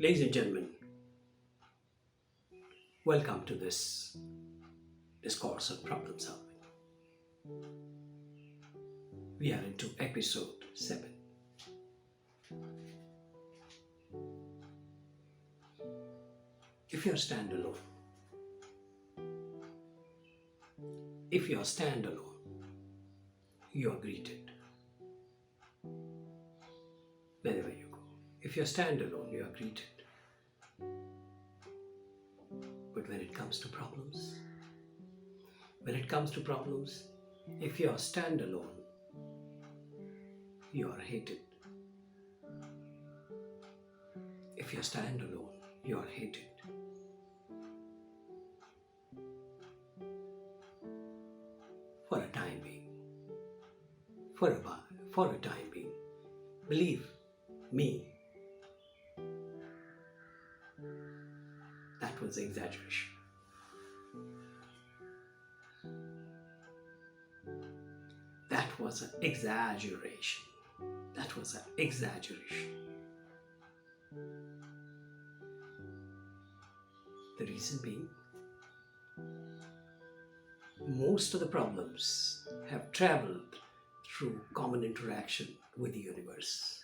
Ladies and gentlemen, welcome to this discourse on problem solving. We are into episode 7. If you're standalone, you are greeted wherever you go. If you're standalone, you are greeted. But when it comes to problems, if you are standalone, you are hated. If you're standalone, you are hated. For a time being. Believe me, that was exaggeration. That was an exaggeration. The reason being, most of the problems have traveled through common interaction with the universe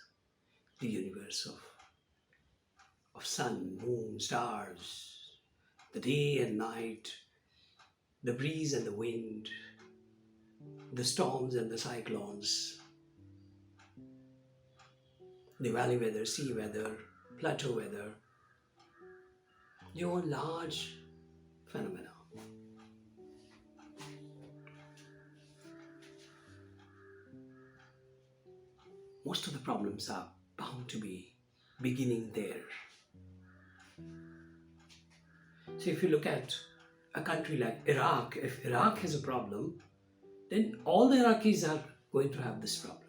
of sun, moon, stars, the day and night, the breeze and the wind, the storms and the cyclones, the valley weather, sea weather, plateau weather, your large phenomena. Most of the problems are bound to be beginning there. So if you look at a country like Iraq, if Iraq has a problem, then all the Iraqis are going to have this problem.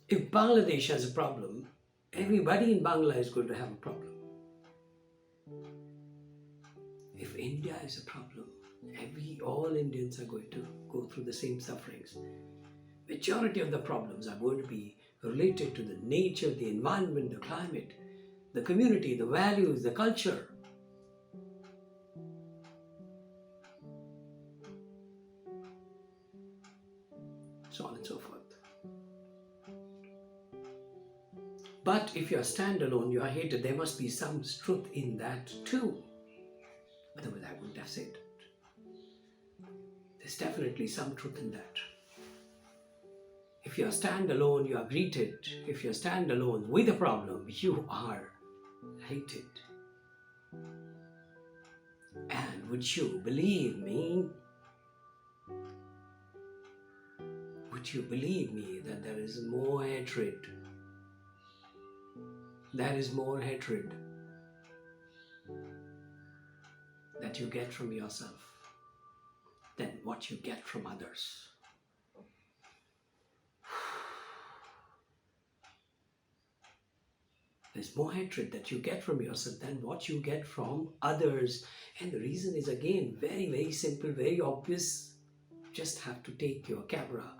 If Bangladesh has a problem, everybody in Bangladesh is going to have a problem. If India has a problem, all Indians are going to go through the same sufferings. Majority of the problems are going to be related to the nature, the environment, the climate, the community, the values, the culture. So on and so forth. But if you are standalone, you are hated. There must be some truth in that too. Otherwise, I wouldn't have said that. There's definitely some truth in that. If you are standalone, you are greeted. If you are standalone with a problem, you are hated. And would you believe me? That there is more hatred? There is more hatred that you get from yourself than what you get from others. There's more hatred that you get from yourself than what you get from others. And the reason is again very, very simple, very obvious. You just have to take your camera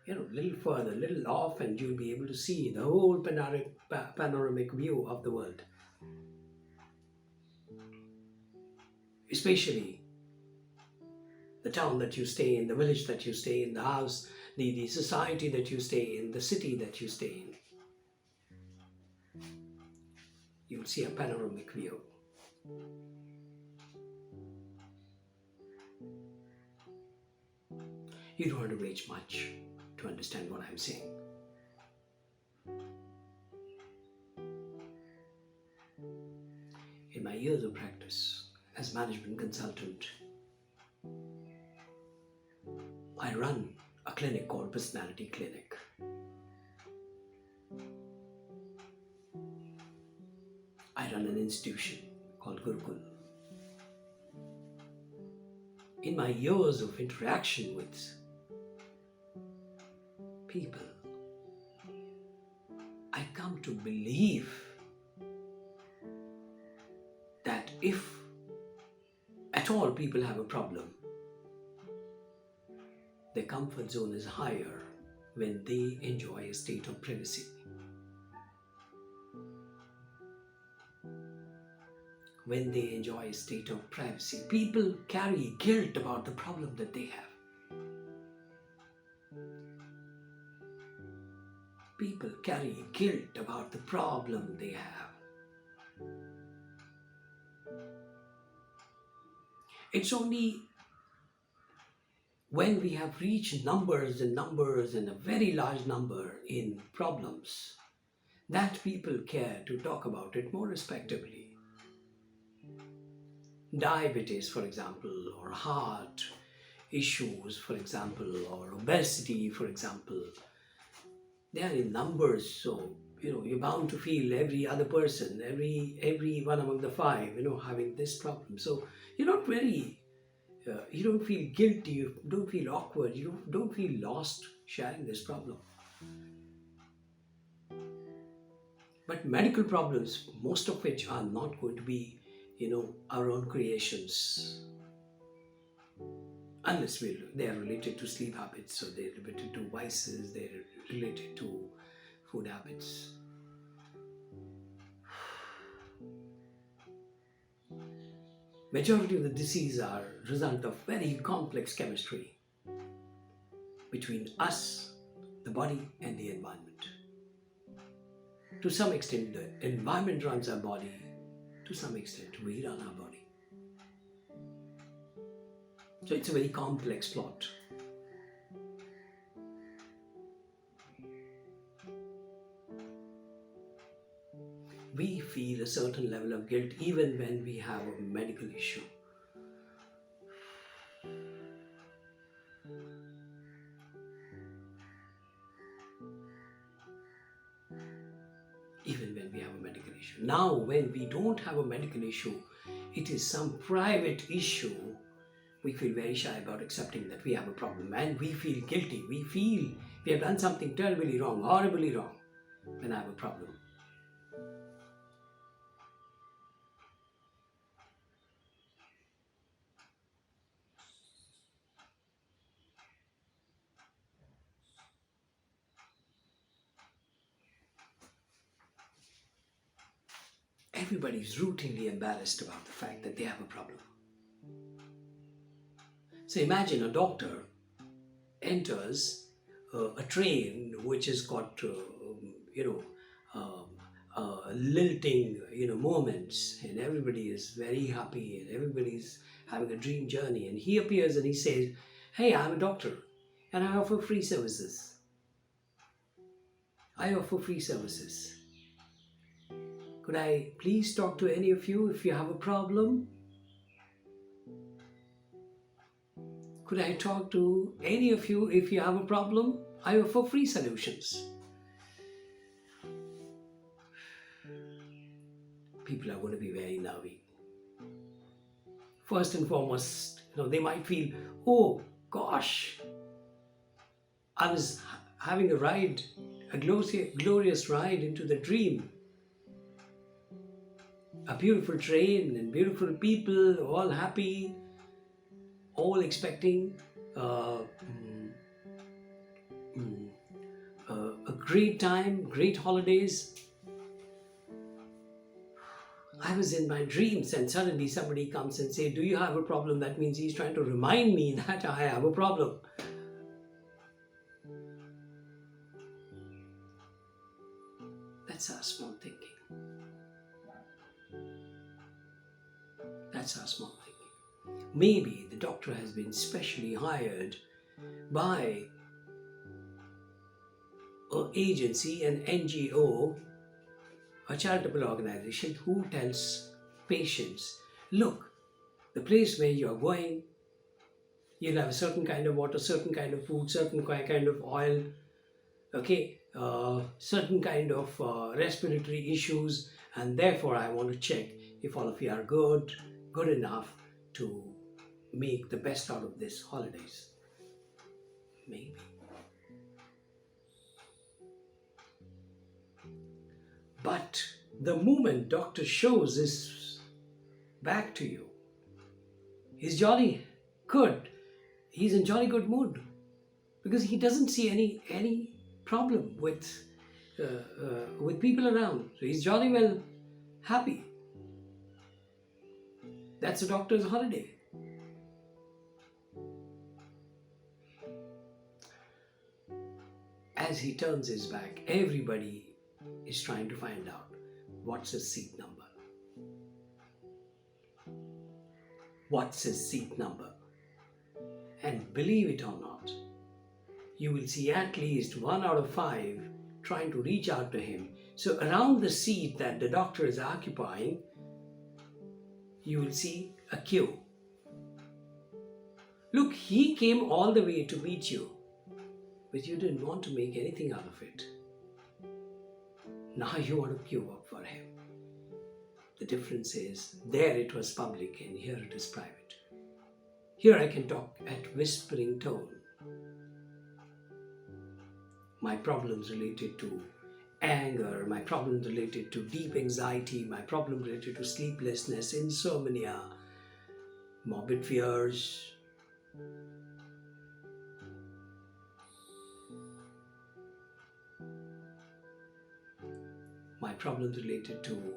a little further, a little off, and you'll be able to see the whole panoramic view of the world. Especially the town that you stay in, the village that you stay in, the house, the society that you stay in, the city that you stay in. You will see a panoramic view. You don't have to wait much to understand what I'm saying. In my years of practice as management consultant, I run a clinic called Personality Clinic. I run an institution called Gurukool. In my years of interaction with people, I come to believe that if at all people have a problem, their comfort zone is higher when they enjoy a state of privacy. When they enjoy a state of privacy, people carry guilt about the problem that they have. People carry guilt about the problem they have. It's only when we have reached numbers and a very large number in problems that people care to talk about it more respectively. Diabetes, for example, or heart issues, for example, or obesity, for example, they are in numbers, so you're bound to feel every other person, every one among the five, having this problem. So you're not very, you don't feel guilty, you don't feel awkward, you don't feel lost sharing this problem. But medical problems, most of which are not going to be, our own creations, unless they are related to sleep habits, or they're related to vices, they're related to food habits. Majority of the diseases are a result of very complex chemistry between us, the body, and the environment. To some extent, the environment runs our body. To some extent, we run our body. So it's a very complex plot. We feel a certain level of guilt even when we have a medical issue. Even when we have a medical issue. Now, when we don't have a medical issue, it is some private issue, we feel very shy about accepting that we have a problem, and we feel guilty. We feel we have done something terribly wrong, horribly wrong, when I have a problem. Everybody is routinely embarrassed about the fact that they have a problem. So imagine a doctor enters a train which has got, lilting, moments, and everybody is very happy and everybody is having a dream journey, and he appears and he says, "Hey, I'm a doctor and I offer free services. I offer free services. Could I please talk to any of you if you have a problem? Could I talk to any of you if you have a problem? I offer free solutions." People are going to be very nervy. First and foremost, they might feel, "Oh gosh, I was having a ride, a glorious ride into the dream. A beautiful train and beautiful people, all happy, all expecting a great time, great holidays. I was in my dreams, and suddenly somebody comes and says, 'Do you have a problem?' That means he's trying to remind me that I have a problem." That's our small thinking. That's our small thinking. Maybe the doctor has been specially hired by an agency, an NGO, a charitable organization, who tells patients, "Look, the place where you are going, you'll have a certain kind of water, certain kind of food, certain kind of oil, certain kind of respiratory issues, and therefore I want to check if all of you are good enough to make the best out of this holidays." Maybe. But the moment doctor shows his back to you, he's jolly good. He's in jolly good mood because he doesn't see any problem with people around. So he's jolly well happy. That's a doctor's holiday. As he turns his back, everybody is trying to find out what's his seat number. What's his seat number? And believe it or not, you will see at least 1 out of 5 trying to reach out to him. So around the seat that the doctor is occupying, you will see a queue. Look, he came all the way to meet you, but you didn't want to make anything out of it. Now you want to queue up for him. The difference is, there it was public and here it is private. Here I can talk at whispering tone. My problems related to anger, my problems related to deep anxiety, my problem related to sleeplessness, insomnia, morbid fears, my problems related to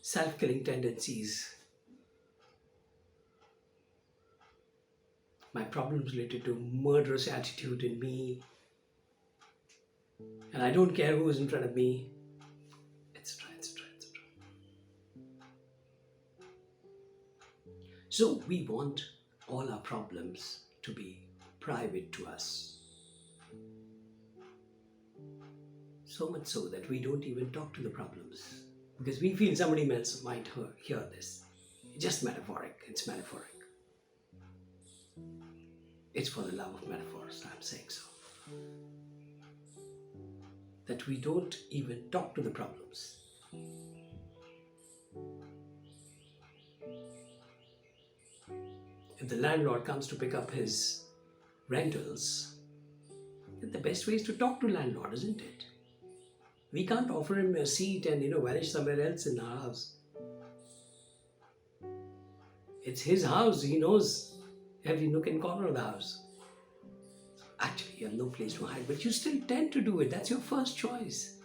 self-killing tendencies, my problems related to murderous attitude in me, and I don't care who is in front of me, etc., etc., etc. So we want all our problems to be private to us. So much so that we don't even talk to the problems because we feel somebody else might hear this. It's just metaphoric. It's metaphoric. It's for the love of metaphors, I'm saying so. That we don't even talk to the problems. If the landlord comes to pick up his rentals, then the best way is to talk to landlord, isn't it? We can't offer him a seat and vanish somewhere else in our house. It's his house. He knows every nook and corner of the house. Actually, you have no place to hide, but you still tend to do it. That's your first choice.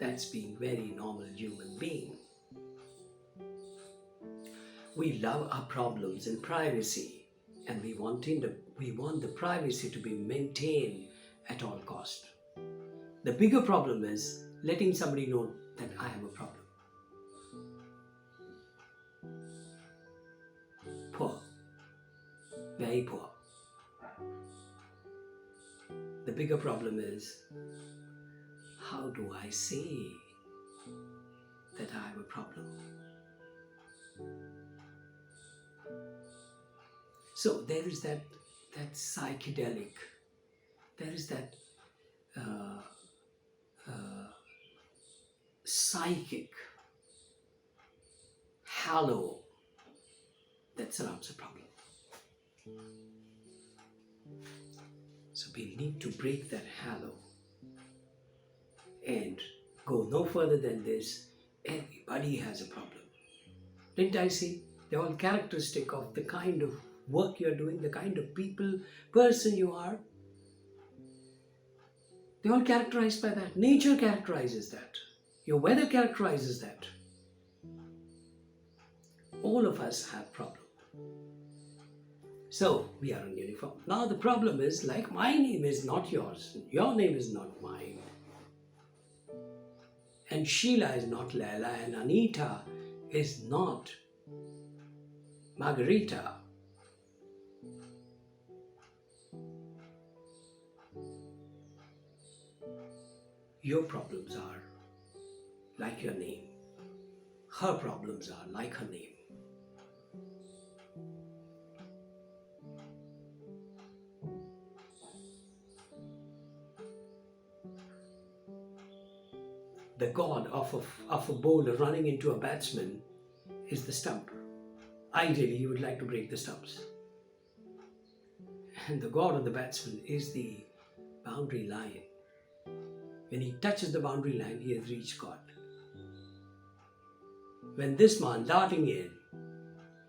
That's being very normal human being. We love our problems in privacy, and we want the privacy to be maintained at all cost. The bigger problem is letting somebody know that I have a problem. Poor. Very poor. The bigger problem is, how do I say that I have a problem? So there is that psychedelic, there is that psychic halo that surrounds the problem. So we need to break that halo and go no further than this. Everybody has a problem. Didn't I say? They're all characteristic of the kind of work you're doing, the kind of person you are. They're all characterized by that. Nature characterizes that. Your weather characterizes that. All of us have problems. So we are in uniform. Now the problem is, like, my name is not yours, your name is not mine, and Sheila is not Leila, and Anita is not Margarita. Your problems are like your name. Her problems are like her name. The god of a bowler running into a batsman is the stump. Ideally, you would like to break the stumps. And the god of the batsman is the boundary line. When he touches the boundary line, he has reached God. When this man darting in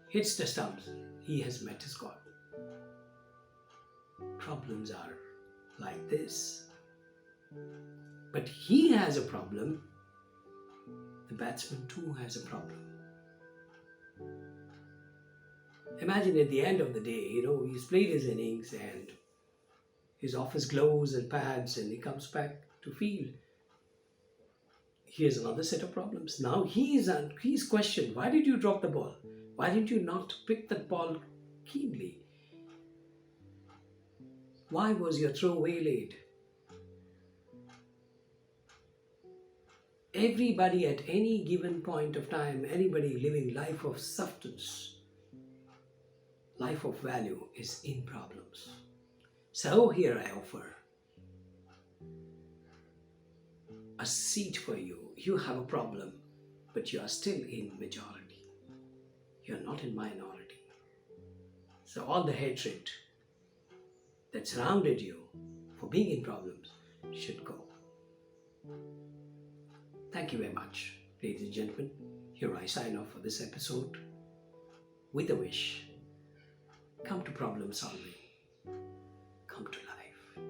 hits the stumps, he has met his God. Problems are like this. But he has a problem. The batsman too has a problem. Imagine at the end of the day, he's played his innings and he's off his gloves and pads and he comes back to field. Here's another set of problems. Now he's questioned, why did you drop the ball? Why didn't you not pick that ball keenly? Why was your throw waylaid? Everybody at any given point of time, anybody living life of substance, life of value is in problems. So here I offer a seat for you. You have a problem, but you are still in majority. You are not in minority. So all the hatred that surrounded you for being in problems should go. Thank you very much, ladies and gentlemen. Here I sign off for this episode with a wish. Come to problem solving. Come to life.